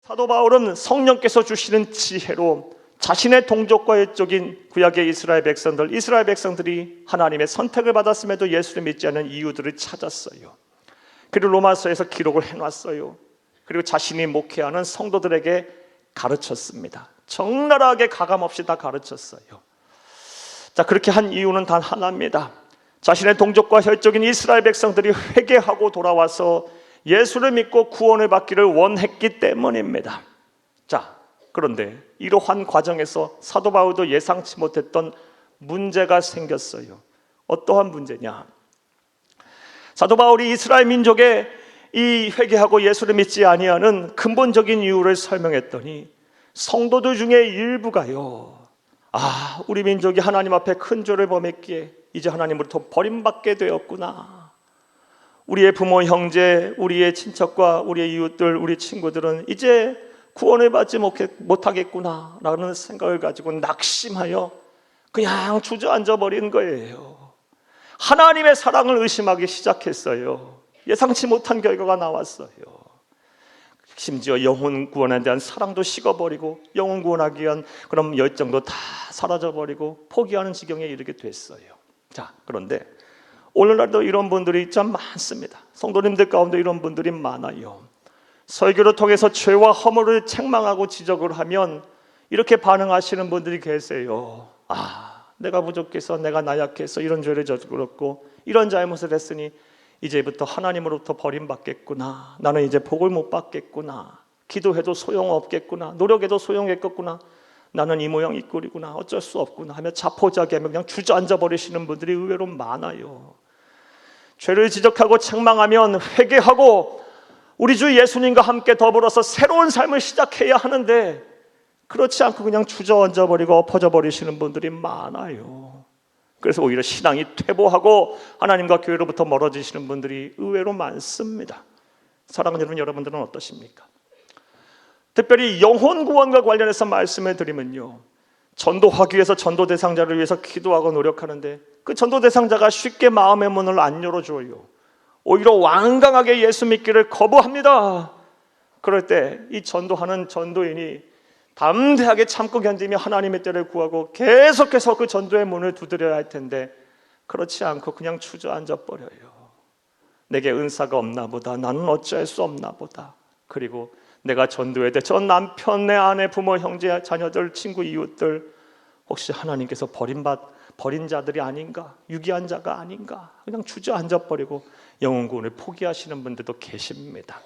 사도 바울은 성령께서 주시는 지혜로 자신의 동족과 외적인 구약의 이스라엘 백성들이 하나님의 선택을 받았음에도 예수를 믿지 않는 이유들을 찾았어요. 그리고 로마서에서 기록을 해놨어요. 그리고 자신이 목회하는 성도들에게 가르쳤습니다. 적나라하게 가감없이 다 가르쳤어요. 자, 그렇게 한 이유는 단 하나입니다. 자신의 동족과 혈족인 이스라엘 백성들이 회개하고 돌아와서 예수를 믿고 구원을 받기를 원했기 때문입니다. 자, 그런데 이러한 과정에서 사도 바울도 예상치 못했던 문제가 생겼어요. 어떠한 문제냐? 사도 바울이 이스라엘 민족의 이 회개하고 예수를 믿지 아니하는 근본적인 이유를 설명했더니 성도들 중에 일부가요, 우리 민족이 하나님 앞에 큰 죄를 범했기에 이제 하나님으로부터 버림받게 되었구나. 우리의 부모, 형제, 우리의 친척과 우리의 이웃들, 우리 친구들은 이제 구원을 받지 못하겠구나 라는 생각을 가지고 낙심하여 그냥 주저앉아 버린 거예요. 하나님의 사랑을 의심하기 시작했어요. 예상치 못한 결과가 나왔어요. 심지어 영혼 구원에 대한 사랑도 식어버리고 영혼 구원하기 위한 그런 열정도 다 사라져버리고 포기하는 지경에 이르게 됐어요. 자, 그런데 오늘날도 이런 분들이 참 많습니다. 성도님들 가운데 이런 분들이 많아요. 설교를 통해서 죄와 허물을 책망하고 지적을 하면 이렇게 반응하시는 분들이 계세요. 내가 부족해서, 내가 나약해서 이런 죄를 저질렀고 이런 잘못을 했으니 이제부터 하나님으로부터 버림받겠구나. 나는 이제 복을 못 받겠구나. 기도해도 소용없겠구나. 노력해도 소용없겠구나. 나는 이 모양 이 꼴이구나. 어쩔 수 없구나 하며 자포자기하며 그냥 주저앉아 버리시는 분들이 의외로 많아요. 죄를 지적하고 책망하면 회개하고 우리 주 예수님과 함께 더불어서 새로운 삶을 시작해야 하는데 그렇지 않고 그냥 주저앉아 버리고 엎어져 버리시는 분들이 많아요. 그래서 오히려 신앙이 퇴보하고 하나님과 교회로부터 멀어지시는 분들이 의외로 많습니다. 사랑하는 여러분들은 어떠십니까? 특별히 영혼 구원과 관련해서 말씀을 드리면요, 전도하기 위해서 전도 대상자를 위해서 기도하고 노력하는데 그 전도 대상자가 쉽게 마음의 문을 안 열어줘요. 오히려 완강하게 예수 믿기를 거부합니다. 그럴 때 이 전도하는 전도인이 담대하게 참고 견디며 하나님의 때를 구하고 계속해서 그 전도의 문을 두드려야 할 텐데 그렇지 않고 그냥 주저앉아 버려요. 내게 은사가 없나 보다. 나는 어찌할 수 없나 보다. 그리고 내가 전도해야 돼. 전 남편, 내 아내, 부모, 형제, 자녀들, 친구, 이웃들 혹시 하나님께서 버린 자들이 아닌가? 유기한 자가 아닌가? 그냥 주저앉아 버리고 영혼 구원을 포기하시는 분들도 계십니다.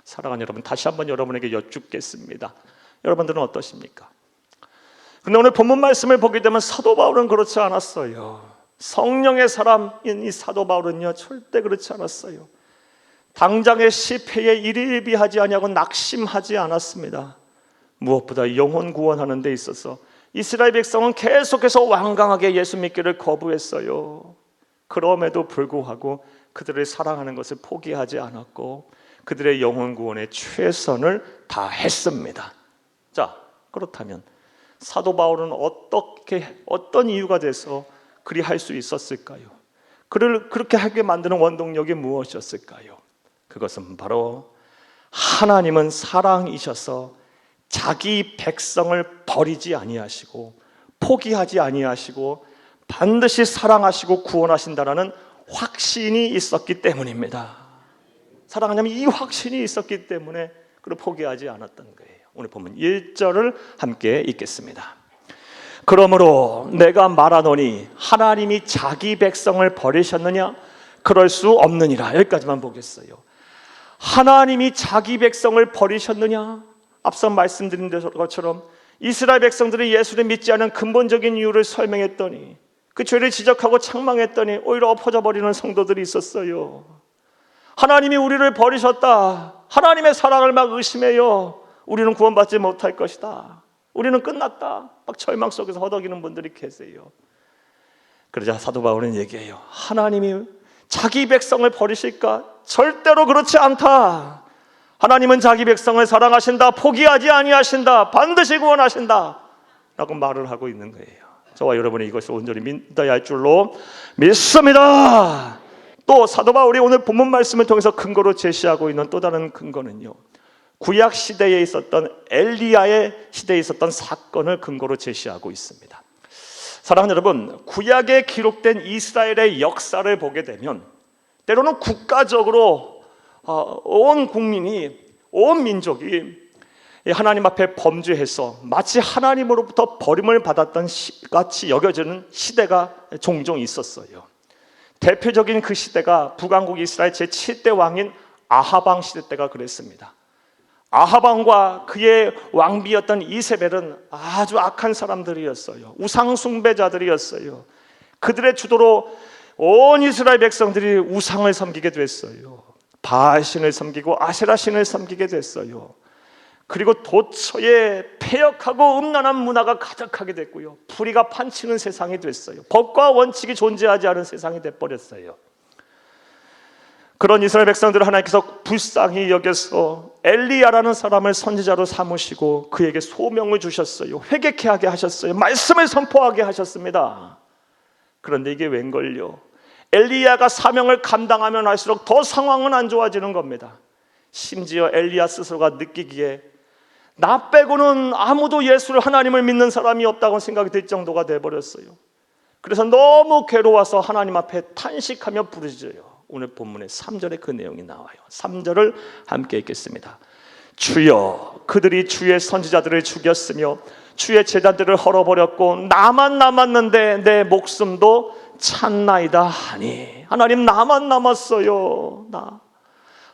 사랑하는 여러분, 다시 한번 여러분에게 여쭙겠습니다. 여러분들은 어떠십니까? 근데 오늘 본문 말씀을 보게 되면 사도 바울은 그렇지 않았어요. 성령의 사람인 이 사도 바울은요, 절대 그렇지 않았어요. 당장의 실패에 일일비하지 아니하고 낙심하지 않았습니다. 무엇보다 영혼 구원하는 데 있어서 이스라엘 백성은 계속해서 완강하게 예수 믿기를 거부했어요. 그럼에도 불구하고 그들을 사랑하는 것을 포기하지 않았고 그들의 영혼 구원에 최선을 다했습니다. 자, 그렇다면 사도 바울은 어떤 이유가 돼서 그리 할 수 있었을까요? 그를 그렇게 하게 만드는 원동력이 무엇이었을까요? 그것은 바로 하나님은 사랑이셔서 자기 백성을 버리지 아니하시고 포기하지 아니하시고 반드시 사랑하시고 구원하신다라는 확신이 있었기 때문입니다. 사랑하냐면 이 확신이 있었기 때문에 그를 포기하지 않았던 거예요. 오늘 보면 1절을 함께 읽겠습니다. 그러므로 내가 말하노니 하나님이 자기 백성을 버리셨느냐? 그럴 수 없느니라. 여기까지만 보겠어요. 하나님이 자기 백성을 버리셨느냐? 앞서 말씀드린 것처럼 이스라엘 백성들이 예수를 믿지 않은 근본적인 이유를 설명했더니 그 죄를 지적하고 책망했더니 오히려 엎어져 버리는 성도들이 있었어요. 하나님이 우리를 버리셨다. 하나님의 사랑을 막 의심해요. 우리는 구원받지 못할 것이다. 우리는 끝났다. 막 절망 속에서 허덕이는 분들이 계세요. 그러자 사도 바울은 얘기해요. 하나님이 자기 백성을 버리실까? 절대로 그렇지 않다. 하나님은 자기 백성을 사랑하신다. 포기하지 아니하신다. 반드시 구원하신다. 라고 말을 하고 있는 거예요. 저와 여러분이 이것을 온전히 믿어야 할 줄로 믿습니다. 또 사도 바울이 오늘 본문 말씀을 통해서 근거로 제시하고 있는 또 다른 근거는요, 구약 시대에 있었던 엘리야의 시대에 있었던 사건을 근거로 제시하고 있습니다. 사랑하는 여러분, 구약에 기록된 이스라엘의 역사를 보게 되면 때로는 국가적으로 온 국민이, 온 민족이 하나님 앞에 범죄해서 마치 하나님으로부터 버림을 받았던 같이 여겨지는 시대가 종종 있었어요. 대표적인 그 시대가 북왕국 이스라엘 제7대 왕인 아합 왕 시대 때가 그랬습니다. 아합 왕과 그의 왕비였던 이세벨은 아주 악한 사람들이었어요. 우상 숭배자들이었어요. 그들의 주도로 온 이스라엘 백성들이 우상을 섬기게 됐어요. 바알신을 섬기고 아세라신을 섬기게 됐어요. 그리고 도처에 패역하고 음란한 문화가 가득하게 됐고요, 불의가 판치는 세상이 됐어요. 법과 원칙이 존재하지 않은 세상이 돼버렸어요. 그런 이스라엘 백성들을 하나님께서 불쌍히 여겨서 엘리야라는 사람을 선지자로 삼으시고 그에게 소명을 주셨어요. 회개케 하게 하셨어요. 말씀을 선포하게 하셨습니다. 그런데 이게 웬걸요? 엘리야가 사명을 감당하면 할수록 더 상황은 안 좋아지는 겁니다. 심지어 엘리야 스스로가 느끼기에 나 빼고는 아무도 예수를, 하나님을 믿는 사람이 없다고 생각이 들 정도가 돼버렸어요. 그래서 너무 괴로워서 하나님 앞에 탄식하며 부르짖어요. 오늘 본문의 3절에 그 내용이 나와요. 3절을 함께 읽겠습니다. 주여, 그들이 주의 선지자들을 죽였으며 주의 제자들을 헐어버렸고 나만 남았는데 내 목숨도 찼나이다 하니. 하나님, 나만 남았어요. 나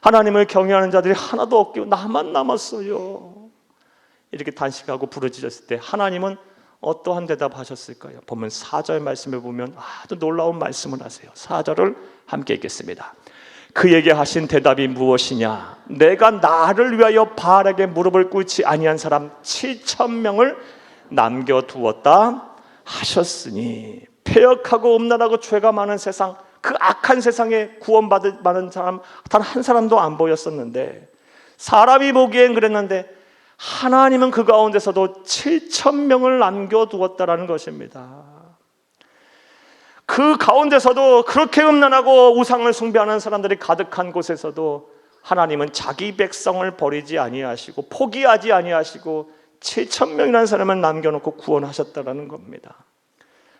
하나님을 경외하는 자들이 하나도 없고 나만 남았어요. 이렇게 단식하고 부르짖었을 때 하나님은 어떠한 대답하셨을까요? 보면 4절 말씀을 보면 아주 놀라운 말씀을 하세요. 4절을 함께 읽겠습니다. 그에게 하신 대답이 무엇이냐? 내가 나를 위하여 바알에게 무릎을 꿇지 아니한 사람 7,000명을 남겨두었다 하셨으니. 패역하고 음란하고 죄가 많은 세상, 그 악한 세상에 구원받을 많은 사람 단 한 사람도 안 보였었는데, 사람이 보기엔 그랬는데 하나님은 그 가운데서도 7,000명을 남겨두었다라는 것입니다. 그 가운데서도 그렇게 음란하고 우상을 숭배하는 사람들이 가득한 곳에서도 하나님은 자기 백성을 버리지 아니하시고 포기하지 아니하시고 7,000명이라는 사람을 남겨놓고 구원하셨다라는 겁니다.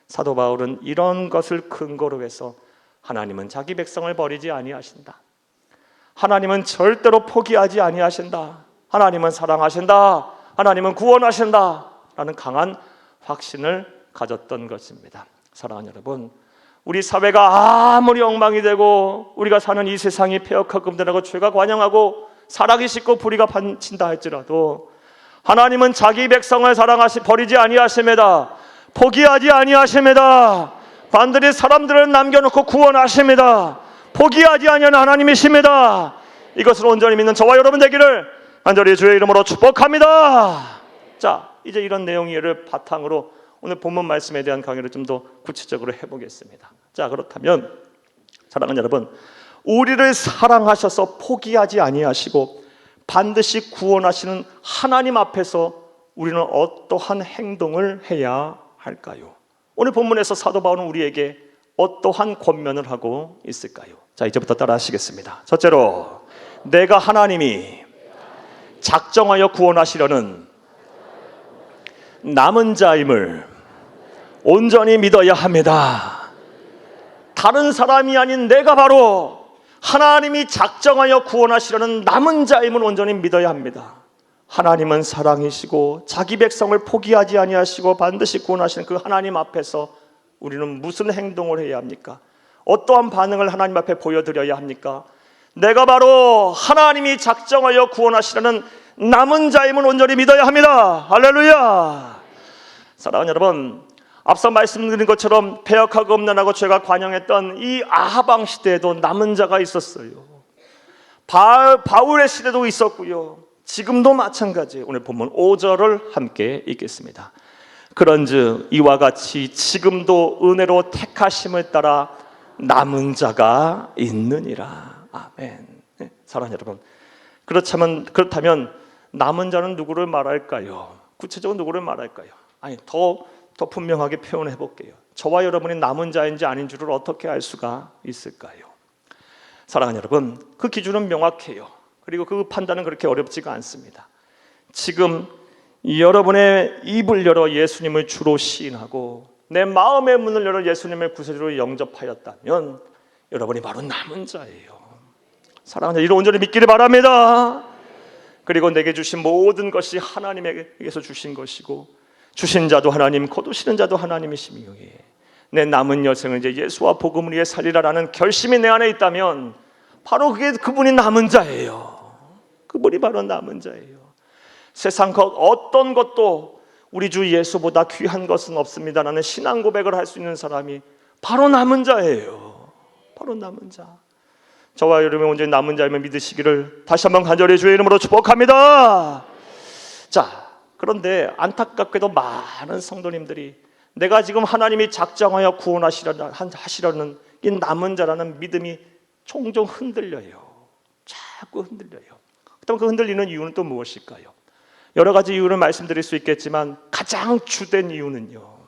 사도 바울은 이런 것을 근거로 해서 하나님은 자기 백성을 버리지 아니하신다, 하나님은 절대로 포기하지 아니하신다, 하나님은 사랑하신다, 하나님은 구원하신다 라는 강한 확신을 가졌던 것입니다. 사랑하는 여러분, 우리 사회가 아무리 엉망이 되고 우리가 사는 이 세상이 패역하고 음란하고 죄가 관영하고 사랑이 싣고 불의가 판친다 할지라도 하나님은 자기 백성을 버리지 아니하십니다. 포기하지 아니하십니다. 반드시 사람들을 남겨놓고 구원하십니다. 포기하지 아니하는 하나님이십니다. 이것을 온전히 믿는 저와 여러분 되기를 간절히 주의 이름으로 축복합니다. 자, 이제 이런 내용을 바탕으로 오늘 본문 말씀에 대한 강의를 좀 더 구체적으로 해보겠습니다. 자, 그렇다면 사랑하는 여러분, 우리를 사랑하셔서 포기하지 아니하시고 반드시 구원하시는 하나님 앞에서 우리는 어떠한 행동을 해야 할까요? 오늘 본문에서 사도 바울은 우리에게 어떠한 권면을 하고 있을까요? 자, 이제부터 따라 하시겠습니다. 첫째로, 내가 하나님이 작정하여 구원하시려는 남은 자임을 온전히 믿어야 합니다. 다른 사람이 아닌 내가 바로 하나님이 작정하여 구원하시려는 남은 자임을 온전히 믿어야 합니다. 하나님은 사랑이시고 자기 백성을 포기하지 아니하시고 반드시 구원하시는 그 하나님 앞에서 우리는 무슨 행동을 해야 합니까? 어떠한 반응을 하나님 앞에 보여드려야 합니까? 내가 바로 하나님이 작정하여 구원하시려는 남은 자임을 온전히 믿어야 합니다. 할렐루야. 사랑하는 여러분, 앞서 말씀드린 것처럼 패역하고 음란하고 죄가 관영했던 이 아합 왕 시대에도 남은 자가 있었어요. 바울의 시대도 있었고요, 지금도 마찬가지예요. 오늘 본문 5절을 함께 읽겠습니다. 그런즉 이와 같이 지금도 은혜로 택하심을 따라 남은 자가 있느니라. 아멘. 네, 사랑하는 여러분, 그렇다면 남은 자는 누구를 말할까요? 구체적으로 누구를 말할까요? 아니, 더 분명하게 표현해 볼게요. 저와 여러분이 남은 자인지 아닌 줄을 어떻게 알 수가 있을까요? 사랑하는 여러분, 그 기준은 명확해요. 그리고 그 판단은 그렇게 어렵지가 않습니다. 지금 여러분의 입을 열어 예수님을 주로 시인하고 내 마음의 문을 열어 예수님을 구세주로 영접하였다면 여러분이 바로 남은 자예요. 사랑하는 이를 온전히 믿기를 바랍니다. 그리고 내게 주신 모든 것이 하나님에게서 주신 것이고 주신 자도 하나님, 거두시는 자도 하나님이시며 내 남은 여생을 이제 예수와 복음을 위해 살리라라는 결심이 내 안에 있다면 바로 그분이 남은 자예요. 그분이 바로 남은 자예요. 세상 것 어떤 것도 우리 주 예수보다 귀한 것은 없습니다라는 신앙 고백을 할 수 있는 사람이 바로 남은 자예요. 바로 남은 자. 저와 여러분이 온전히 남은 자임을 믿으시기를 다시 한번 간절히 주의 이름으로 축복합니다. 자, 그런데 안타깝게도 많은 성도님들이 내가 지금 하나님이 작정하여 구원하시려는 이 남은 자라는 믿음이 종종 흔들려요. 자꾸 흔들려요. 그렇다면 그 흔들리는 이유는 또 무엇일까요? 여러 가지 이유를 말씀드릴 수 있겠지만 가장 주된 이유는요,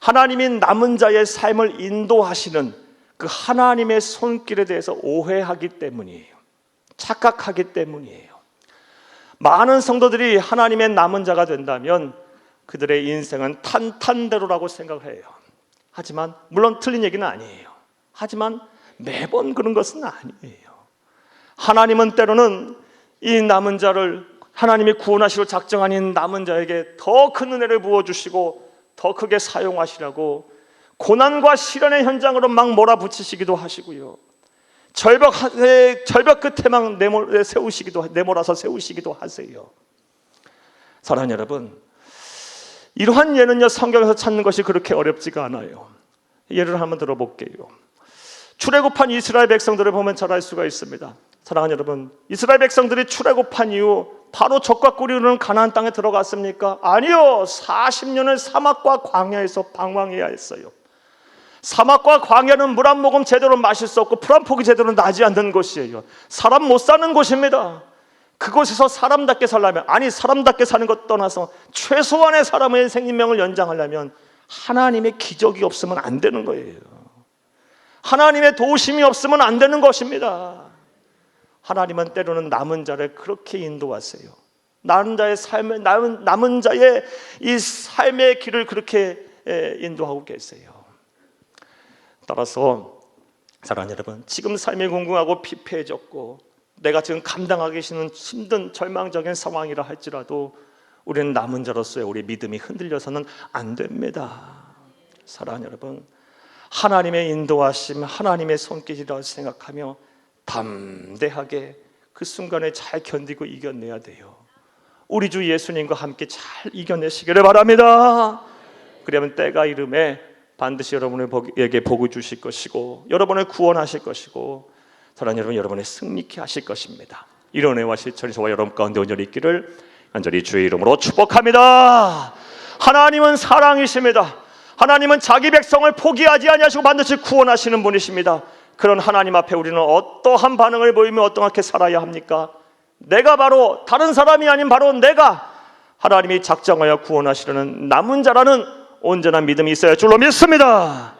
하나님이 남은 자의 삶을 인도하시는 그 하나님의 손길에 대해서 오해하기 때문이에요. 착각하기 때문이에요. 많은 성도들이 하나님의 남은 자가 된다면 그들의 인생은 탄탄대로라고 생각을 해요. 하지만 물론 틀린 얘기는 아니에요. 하지만 매번 그런 것은 아니에요. 하나님은 때로는 이 남은 자를 하나님이 구원하시려 작정하신 남은 자에게 더 큰 은혜를 부어주시고 더 크게 사용하시라고 고난과 시련의 현장으로 막 몰아붙이시기도 하시고요, 절벽 끝에 막 내몰아서 세우시기도 하세요. 사랑하는 여러분, 이러한 예는요 성경에서 찾는 것이 그렇게 어렵지가 않아요. 예를 한번 들어볼게요. 출애굽한 이스라엘 백성들을 보면 잘 알 수가 있습니다. 사랑하는 여러분, 이스라엘 백성들이 출애굽한 이후 바로 적과 꿀이 흐르는 가나안 땅에 들어갔습니까? 아니요. 40년을 사막과 광야에서 방황해야 했어요. 사막과 광야는 물 한 모금 제대로 마실 수 없고 풀 한 포기 제대로 나지 않는 곳이에요. 사람 못 사는 곳입니다. 그곳에서 사람답게 살려면, 아니 사람답게 사는 것 떠나서 최소한의 사람의 생명을 연장하려면 하나님의 기적이 없으면 안 되는 거예요. 하나님의 도우심이 없으면 안 되는 것입니다. 하나님은 때로는 남은 자를 그렇게 인도하세요. 남은 자의 이 삶의 길을 그렇게 인도하고 계세요. 따라서 사랑하는 여러분, 지금 삶이 공공하고 피폐해졌고 내가 지금 감당하기 힘든 절망적인 상황이라 할지라도 우리는 남은 자로서의 우리 믿음이 흔들려서는 안 됩니다. 사랑하는 여러분, 하나님의 인도하심, 하나님의 손길이라고 생각하며 담대하게 그 순간에 잘 견디고 이겨내야 돼요. 우리 주 예수님과 함께 잘 이겨내시기를 바랍니다. 그러면 때가 이름에 반드시 여러분에게 복을 주실 것이고 여러분을 구원하실 것이고 사랑하는 여러분, 여러분을 승리케 하실 것입니다. 이런 은혜와 실천이 저와 여러분 가운데 온전히 있기를 간절히 주의 이름으로 축복합니다. 하나님은 사랑이십니다. 하나님은 자기 백성을 포기하지 아니하시고 반드시 구원하시는 분이십니다. 그런 하나님 앞에 우리는 어떠한 반응을 보이며 어떻게 살아야 합니까? 내가 바로 다른 사람이 아닌 바로 내가 하나님이 작정하여 구원하시려는 남은 자라는 온전한 믿음이 있어야 할 줄로 믿습니다.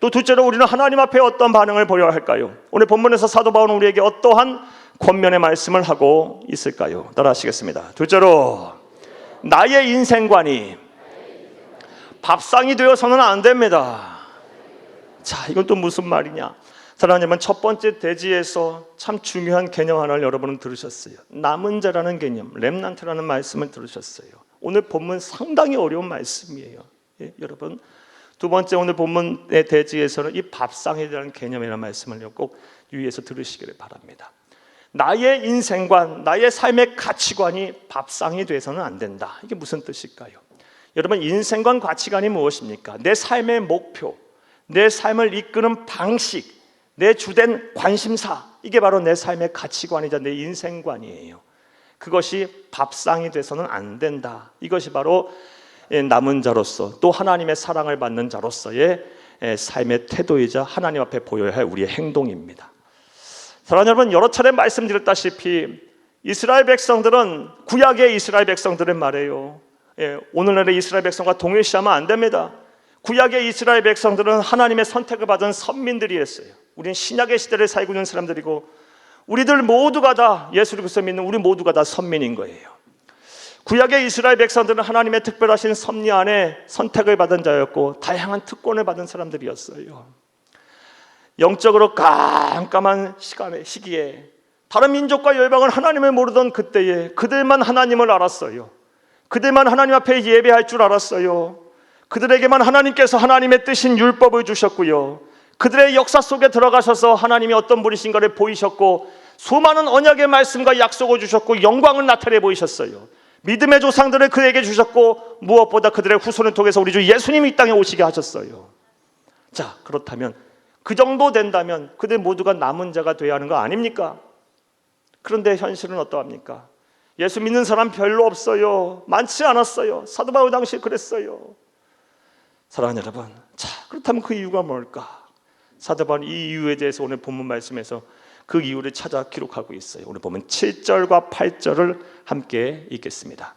또 둘째로 우리는 하나님 앞에 어떤 반응을 보여야 할까요? 오늘 본문에서 사도 바울은 우리에게 어떠한 권면의 말씀을 하고 있을까요? 따라하시겠습니다. 둘째로, 나의 인생관이 밥상이 되어서는 안 됩니다. 자, 이건 또 무슨 말이냐? 사랑하는 여러분, 첫 번째 대지에서 참 중요한 개념 하나를 여러분은 들으셨어요. 남은 자라는 개념, 렘넌트라는 말씀을 들으셨어요. 오늘 본문 상당히 어려운 말씀이에요. 예, 여러분, 두 번째 오늘 본문의 대지에서는 이 밥상에 대한 개념이라는 말씀을 꼭 유의해서 들으시기를 바랍니다. 나의 인생관, 나의 삶의 가치관이 밥상이 돼서는 안 된다. 이게 무슨 뜻일까요? 여러분, 인생관, 가치관이 무엇입니까? 내 삶의 목표, 내 삶을 이끄는 방식, 내 주된 관심사, 이게 바로 내 삶의 가치관이자 내 인생관이에요. 그것이 밥상이 돼서는 안 된다. 이것이 바로 남은 자로서 또 하나님의 사랑을 받는 자로서의 삶의 태도이자 하나님 앞에 보여야 할 우리의 행동입니다. 사랑하는 여러분, 여러 차례 말씀드렸다시피 이스라엘 백성들은, 구약의 이스라엘 백성들은 말이에요, 오늘날의 이스라엘 백성과 동일시하면 안 됩니다. 구약의 이스라엘 백성들은 하나님의 선택을 받은 선민들이었어요. 우리는 신약의 시대를 살고 있는 사람들이고 우리들 모두가 다 예수를 그리스도 믿는 우리 모두가 다 선민인 거예요. 구약의 이스라엘 백성들은 하나님의 특별하신 섭리 안에 선택을 받은 자였고 다양한 특권을 받은 사람들이었어요. 영적으로 깜깜한 시기에 다른 민족과 열방은 하나님을 모르던 그때에 그들만 하나님을 알았어요. 그들만 하나님 앞에 예배할 줄 알았어요. 그들에게만 하나님께서 하나님의 뜻인 율법을 주셨고요. 그들의 역사 속에 들어가셔서 하나님이 어떤 분이신가를 보이셨고 수많은 언약의 말씀과 약속을 주셨고 영광을 나타내 보이셨어요. 믿음의 조상들을 그에게 주셨고 무엇보다 그들의 후손을 통해서 우리 주 예수님이 이 땅에 오시게 하셨어요. 자, 그렇다면 그 정도 된다면 그들 모두가 남은 자가 되어야 하는 거 아닙니까? 그런데 현실은 어떠합니까? 예수 믿는 사람 별로 없어요. 많지 않았어요. 사도 바울 당시 그랬어요. 사랑하는 여러분, 자, 그렇다면 그 이유가 뭘까? 사도 바울은 이 이유에 대해서 오늘 본문 말씀에서 그 이유를 찾아 기록하고 있어요. 오늘 보면 7절과 8절을 함께 읽겠습니다.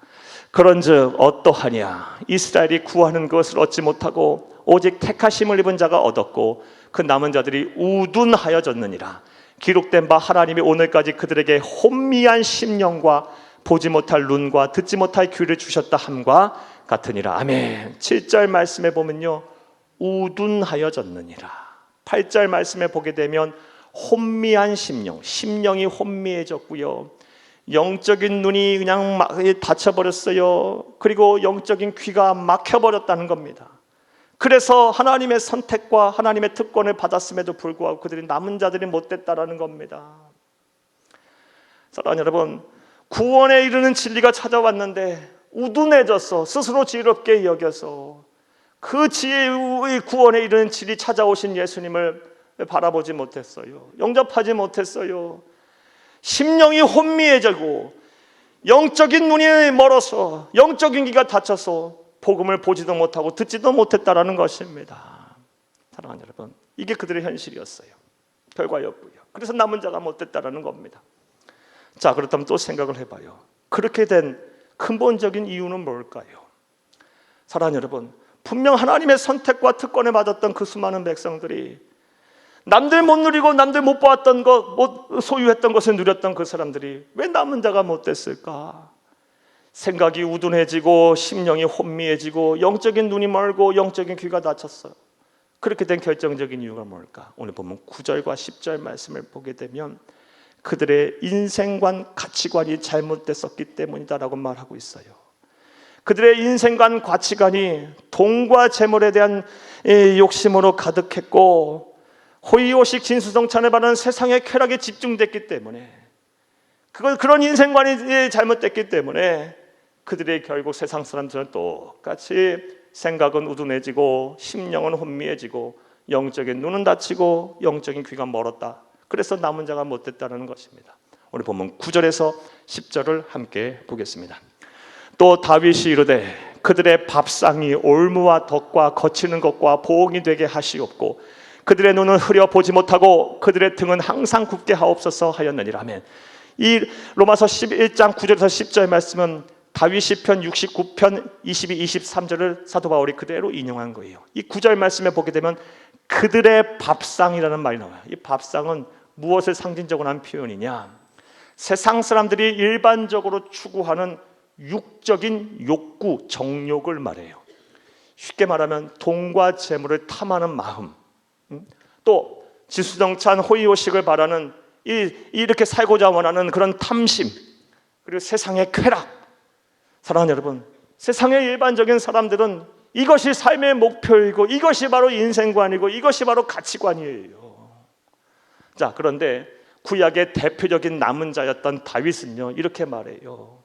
그런즉 어떠하냐? 이스라엘이 구하는 것을 얻지 못하고 오직 택하심을 입은 자가 얻었고 그 남은 자들이 우둔하여졌느니라. 기록된 바 하나님이 오늘까지 그들에게 혼미한 심령과 보지 못할 눈과 듣지 못할 귀를 주셨다 함과 같으니라. 아멘. 7절 말씀에 보면요, 우둔하여졌느니라. 8절 말씀에 보게 되면 혼미한 심령이 혼미해졌고요, 영적인 눈이 그냥 닫혀버렸어요. 그리고 영적인 귀가 막혀버렸다는 겁니다. 그래서 하나님의 선택과 하나님의 특권을 받았음에도 불구하고 그들이 남은 자들이 못됐다라는 겁니다. 사랑하는 여러분, 구원에 이르는 진리가 찾아왔는데 우둔해져서 스스로 지혜롭게 여겨서 그 지혜의 구원에 이르는 진리 찾아오신 예수님을 바라보지 못했어요. 영접하지 못했어요. 심령이 혼미해지고 영적인 눈이 멀어서 영적인 귀가 닫혀서 복음을 보지도 못하고 듣지도 못했다라는 것입니다. 사랑하는 여러분, 이게 그들의 현실이었어요. 결과였고요. 그래서 남은 자가 못됐다라는 겁니다. 자, 그렇다면 또 생각을 해봐요. 그렇게 된 근본적인 이유는 뭘까요? 사랑하는 여러분, 분명 하나님의 선택과 특권을 받았던 그 수많은 백성들이 남들 못 누리고 남들 못 보았던 것, 못 소유했던 것을 누렸던 그 사람들이 왜 남은 자가 못 됐을까? 생각이 우둔해지고 심령이 혼미해지고 영적인 눈이 멀고 영적인 귀가 닫혔어요. 그렇게 된 결정적인 이유가 뭘까? 오늘 보면 9절과 10절 말씀을 보게 되면 그들의 인생관, 가치관이 잘못됐었기 때문이다라고 말하고 있어요. 그들의 인생관, 가치관이 돈과 재물에 대한 욕심으로 가득했고 호의호식 진수성찬을 받는 세상의 쾌락에 집중됐기 때문에, 그런 인생관이 잘못됐기 때문에 그들의 결국 세상 사람들은 똑같이 생각은 우둔해지고 심령은 혼미해지고 영적인 눈은 닫히고 영적인 귀가 멀었다. 그래서 남은 자가 못됐다는 것입니다. 오늘 보면 9절에서 10절을 함께 보겠습니다. 또 다윗이 이르되 그들의 밥상이 올무와 덕과 거치는 것과 보응이 되게 하시옵고 그들의 눈은 흐려 보지 못하고 그들의 등은 항상 굽게 하옵소서 하였느니라. 아멘. 이 로마서 11장 9절에서 10절 말씀은 다윗 시편 69편 22, 23절을 사도 바울이 그대로 인용한 거예요. 이 9절 말씀에 보게 되면 그들의 밥상이라는 말이 나와요. 이 밥상은 무엇을 상징적으로 한 표현이냐? 세상 사람들이 일반적으로 추구하는 육적인 욕구, 정욕을 말해요. 쉽게 말하면 돈과 재물을 탐하는 마음, 또 지수정찬 호의호식을 바라는 이렇게 살고자 원하는 그런 탐심, 그리고 세상의 쾌락. 사랑하는 여러분, 세상의 일반적인 사람들은 이것이 삶의 목표이고 이것이 바로 인생관이고 이것이 바로 가치관이에요. 자, 그런데 구약의 대표적인 남은 자였던 다윗은요, 이렇게 말해요.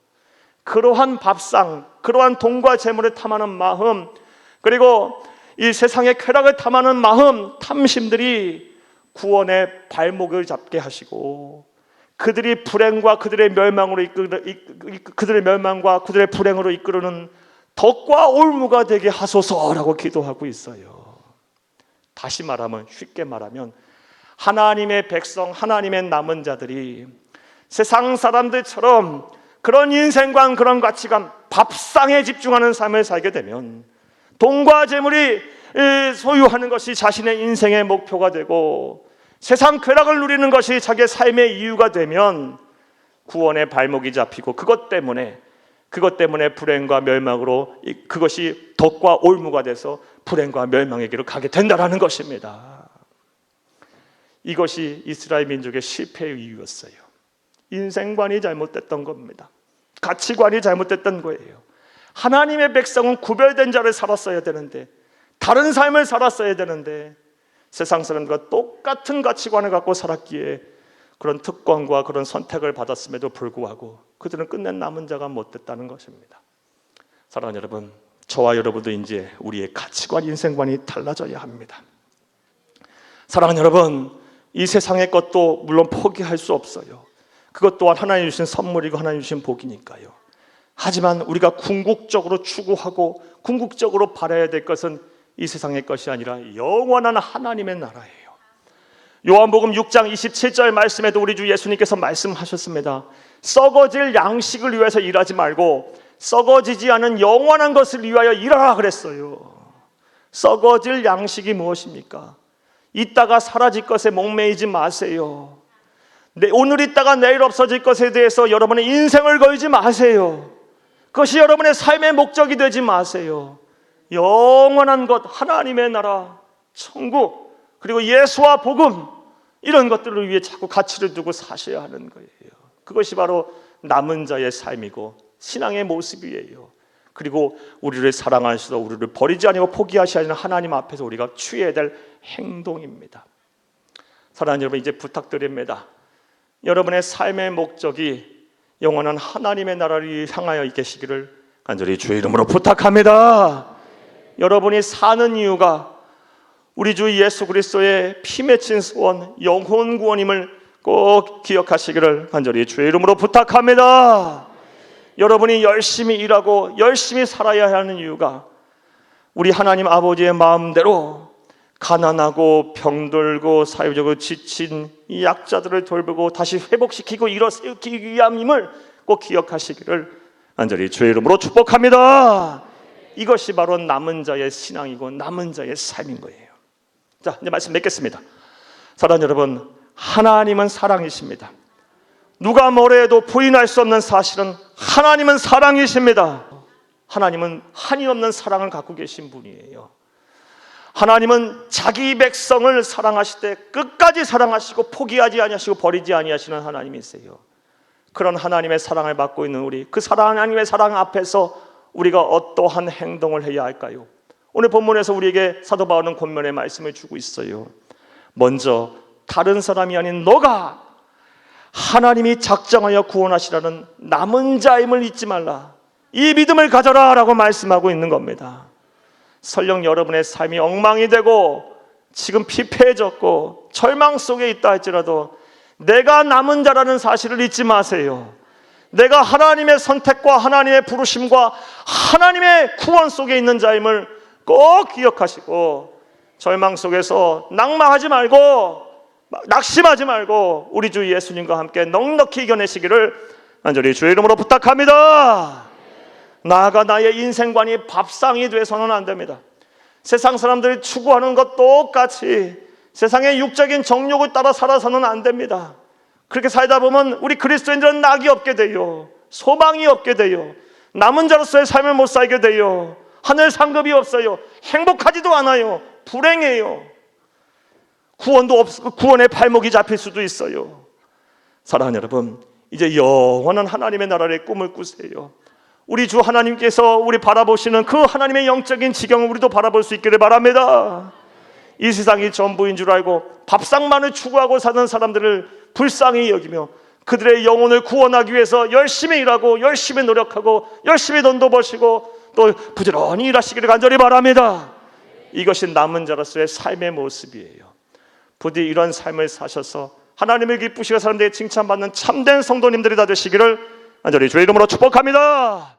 그러한 밥상, 그러한 돈과 재물을 탐하는 마음, 그리고 이 세상의 쾌락을 탐하는 마음, 탐심들이 구원의 발목을 잡게 하시고 그들이 불행과 그들의 멸망으로 그들의 멸망과 그들의 불행으로 이끄르는 덕과 올무가 되게 하소서라고 기도하고 있어요. 다시 말하면, 쉽게 말하면 하나님의 백성, 하나님의 남은 자들이 세상 사람들처럼 그런 인생관, 그런 가치관, 밥상에 집중하는 삶을 살게 되면 돈과 재물이 소유하는 것이 자신의 인생의 목표가 되고 세상 쾌락을 누리는 것이 자기의 삶의 이유가 되면 구원의 발목이 잡히고 그것 때문에 불행과 멸망으로, 그것이 덕과 올무가 돼서 불행과 멸망의 길을 가게 된다라는 것입니다. 이것이 이스라엘 민족의 실패의 이유였어요. 인생관이 잘못됐던 겁니다. 가치관이 잘못됐던 거예요. 하나님의 백성은 구별된 자를 살았어야 되는데, 다른 삶을 살았어야 되는데, 세상 사람들과 똑같은 가치관을 갖고 살았기에 그런 특권과 그런 선택을 받았음에도 불구하고 그들은 끝낸 남은 자가 못 됐다는 것입니다. 사랑하는 여러분, 저와 여러분도 이제 우리의 가치관, 인생관이 달라져야 합니다. 사랑하는 여러분, 이 세상의 것도 물론 포기할 수 없어요. 그것 또한 하나님 주신 선물이고 하나님 주신 복이니까요. 하지만 우리가 궁극적으로 추구하고 궁극적으로 바라야 될 것은 이 세상의 것이 아니라 영원한 하나님의 나라예요. 요한복음 6장 27절 말씀에도 우리 주 예수님께서 말씀하셨습니다. 썩어질 양식을 위해서 일하지 말고 썩어지지 않은 영원한 것을 위하여 일하라 그랬어요. 썩어질 양식이 무엇입니까? 이따가 사라질 것에 목매이지 마세요. 오늘 있다가 내일 없어질 것에 대해서 여러분의 인생을 걸지 마세요. 그것이 여러분의 삶의 목적이 되지 마세요. 영원한 것, 하나님의 나라, 천국, 그리고 예수와 복음, 이런 것들을 위해 자꾸 가치를 두고 사셔야 하는 거예요. 그것이 바로 남은 자의 삶이고 신앙의 모습이에요. 그리고 우리를 사랑하시고 우리를 버리지 아니고 포기하시는 하나님 앞에서 우리가 취해야 될 행동입니다. 사랑하는 여러분, 이제 부탁드립니다. 여러분의 삶의 목적이 영원한 하나님의 나라를 향하여 계시기를 간절히 주의 이름으로 부탁합니다. 여러분이 사는 이유가 우리 주 예수 그리스도의 피 맺힌 소원, 영혼 구원임을 꼭 기억하시기를 간절히 주의 이름으로 부탁합니다. 여러분이 열심히 일하고 열심히 살아야 하는 이유가 우리 하나님 아버지의 마음대로 가난하고 병들고 사회적으로 지친 이 약자들을 돌보고 다시 회복시키고 일어세우기 위함임을 꼭 기억하시기를 간절히 주의 이름으로 축복합니다. 이것이 바로 남은 자의 신앙이고 남은 자의 삶인 거예요. 자, 이제 말씀 맺겠습니다. 사랑하는 여러분, 하나님은 사랑이십니다. 누가 뭐래 해도 부인할 수 없는 사실은 하나님은 사랑이십니다. 하나님은 한이 없는 사랑을 갖고 계신 분이에요. 하나님은 자기 백성을 사랑하실 때 끝까지 사랑하시고 포기하지 아니하시고 버리지 아니하시는 하나님이세요. 그런 하나님의 사랑을 받고 있는 우리, 그 하나님의 사랑 앞에서 우리가 어떠한 행동을 해야 할까요? 오늘 본문에서 우리에게 사도 바울은 권면의 말씀을 주고 있어요. 먼저 다른 사람이 아닌 너가 하나님이 작정하여 구원하시라는 남은 자임을 잊지 말라. 이 믿음을 가져라 라고 말씀하고 있는 겁니다. 설령 여러분의 삶이 엉망이 되고 지금 피폐해졌고 절망 속에 있다 할지라도 내가 남은 자라는 사실을 잊지 마세요. 내가 하나님의 선택과 하나님의 부르심과 하나님의 구원 속에 있는 자임을 꼭 기억하시고 절망 속에서 낙망하지 말고 낙심하지 말고 우리 주 예수님과 함께 넉넉히 이겨내시기를 간절히 주의 이름으로 부탁합니다. 나아가 나의 인생관이 밥상이 돼서는 안 됩니다. 세상 사람들이 추구하는 것 똑같이 세상의 육적인 정욕을 따라 살아서는 안 됩니다. 그렇게 살다 보면 우리 그리스도인들은 낙이 없게 돼요. 소망이 없게 돼요. 남은 자로서의 삶을 못 살게 돼요. 하늘 상급이 없어요. 행복하지도 않아요. 불행해요. 구원도 없고 구원의 발목이 잡힐 수도 있어요. 사랑하는 여러분, 이제 영원한 하나님의 나라의 꿈을 꾸세요. 우리 주 하나님께서 우리 바라보시는 그 하나님의 영적인 지경을 우리도 바라볼 수 있기를 바랍니다. 이 세상이 전부인 줄 알고 밥상만을 추구하고 사는 사람들을 불쌍히 여기며 그들의 영혼을 구원하기 위해서 열심히 일하고 열심히 노력하고 열심히 돈도 버시고 또 부지런히 일하시기를 간절히 바랍니다. 이것이 남은 자로서의 삶의 모습이에요. 부디 이런 삶을 사셔서 하나님을 기쁘시고 사람들에게 칭찬받는 참된 성도님들이 다 되시기를 간절히 주의 이름으로 축복합니다.